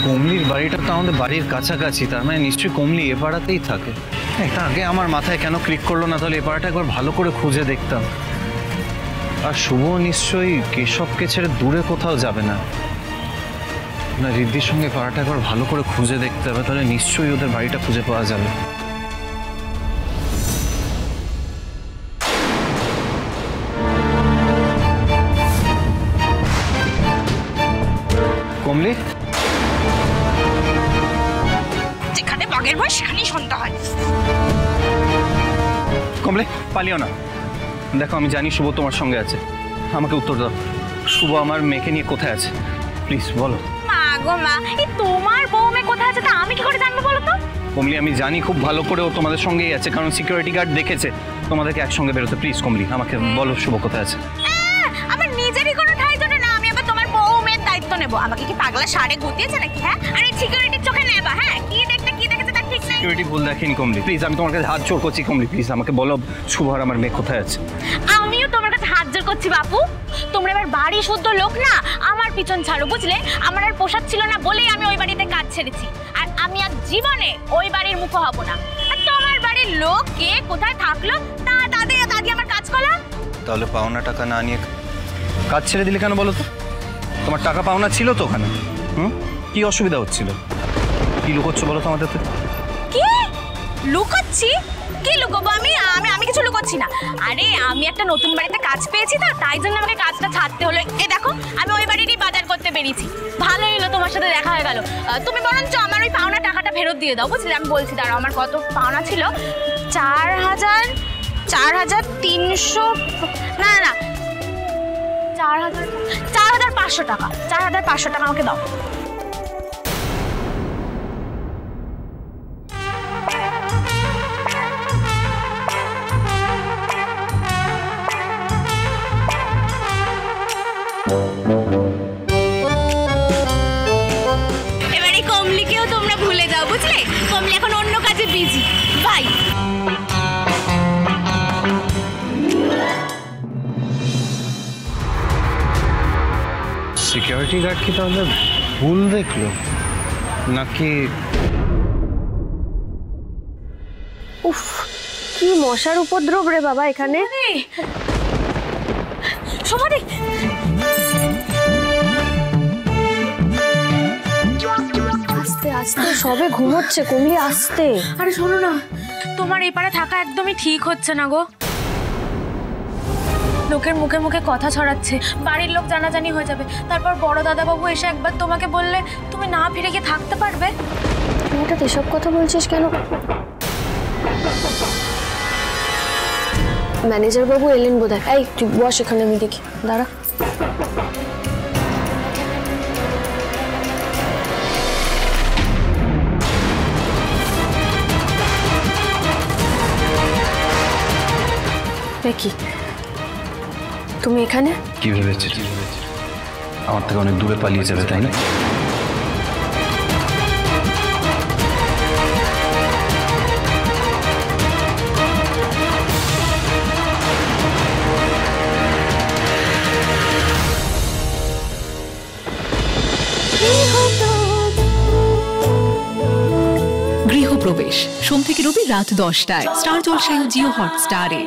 কমলির বাড়িটা তো আমাদের বাড়ির কাছাকাছি, তার মানে নিশ্চয়ই কমলি এ পাড়াতেই থাকে। এটা আগে আমার মাথায় কেন ক্লিক করলো না? তাহলে এ পাড়াটা একবার ভালো করে খুঁজে দেখতাম। আর শুভ নিশ্চয়ই কেশবকে ছেড়ে দূরে কোথাও যাবে না। না, রিদ্ধির সঙ্গে পাড়াটা একবার ভালো করে খুঁজে দেখতে হবে, তাহলে নিশ্চয়ই ওদের বাড়িটা খুঁজে পাওয়া যাবে। কমলি, যেখানে বাঘের ভয় সেখানেই সন্ধ্যা হয়। কমলি পালিও না। দেখো, আমি জানি শুভ তোমার সঙ্গে আছে, আমাকে উত্তর দাও। শুভ আমার মেয়েকে নিয়ে কোথায় আছে প্লিজ বলো। মা গো মা, এই তোমার বউ মেয়ে কোথায় আছে তা আমি কি করে জানবো বলো তো? কমলি, আমি জানি খুব ভালো করে ও তোমাদের সঙ্গেই আছে, কারণ সিকিউরিটি গার্ড দেখেছে তোমাদেরকে একসঙ্গে বেরোতে। প্লিজ কমলি, আমাকে বলো শুভ কোথায় আছে। আমার নিজেরই কোনো ঠাঁই জন্য না, আমি আবার তোমার বউ মেয়ের দায়িত্ব নেবো? আমাকে কি পাগলা সাড়ে গুতিয়েছে নাকি? হ্যাঁ, আর এই সিকিউরিটির চোখে নেবা? হ্যাঁ, কি দেখেছে তার ঠিক নাই। সিকিউরিটি ভুল দেখেনি কমলি, প্লিজ আমি তোমার কাছে হাত জোর করছি। কমলি প্লিজ আমাকে বলো শুভ আর আমার মেয়ে কোথায় আছে। আমিও তোমার কাছে হাত জোর করছি বাপু, তোমরা এবার বাড়ি শুদ্ধ লোক না আমার পিছন ছাড়ো, বুঝলে? আমার আর পোশাক ছিল না বলেই আমি ওই বাড়িতে কাজ ছেড়েছি, আর আমি আর জীবনে ওই বাড়ির মুখো হব না। আর তোমার বাড়ির লোক কে কোথায় থাকলো তা দাদি আমার কাজ করলাম। তাহলে পাওনা টাকা না নিয়ে কাজ ছেড়ে দিলে কেন বলো তো? তোমার টাকা পাওনা ছিল তো ওখানে। কি অসুবিধা হচ্ছিল? কি লুকোচ্ছ বলো তো আমাদের? কি লুকাচ্ছি? কি লুকোবো আমি? আমি কিছু লুকোচ্ছি না। আরে আমি একটা নতুন বাড়িতে কাজ পেয়েছি তো, তাই জন্য আমাকে কাজটা ছাড়তে হলো। এ দেখো, আমি ওই বাড়িরই বাজার করতে বেরিয়েছি। ভালোই হলো তোমার সাথে দেখা হয়ে গেল। তুমি বরঞ্চ আমার ওই পাওনা টাকাটা ফেরত দিয়ে দাও, বুঝলে? আমি বলছি, দাঁড়াও, আমার কত পাওনা ছিল? 4,300, না 4,500 টাকা। 4,500 টাকা আমাকে দাও। এবারে কমলিকেও তোমরা ভুলে যাও, বুঝলে? কমলি এখন অন্য কাজে বিজি। বাই। সিকিউরিটি গার্ড কি তাহলে ভুল দেখলো নাকি? উফ, কি মশার উপদ্রব রে বাবা এখানে। সমাধি, আস্তে আস্তে, সবে ঘুমোচ্ছে কমলি, আস্তে। আরে শোনো না, তোমার এই পাড়ে থাকা একদমই ঠিক হচ্ছে না গো। লোকের মুখে মুখে কথা ছড়াচ্ছে, বাড়ির লোক জানাজানি হয়ে যাবে, তারপর বড় দাদাবাবু এসে একবার তোমাকে বললে তুমি না ফিরে গিয়ে থাকতে পারবে? তুই হঠাৎ এসব কথা বলছিস কেন? ম্যানেজার বাবু এলেন বোধহয়। এই তুই বস এখানে, আমি দেখি, দাঁড়া। কি তুমি এখানে? কি ভেবেছি আমার থেকে অনেক দূরে পালিয়ে যাবে, তাই না? গৃহপ্রবেশ সোম থেকে রবি রাত 10টায় স্টার জলসায় ও জিও হটস্টারে।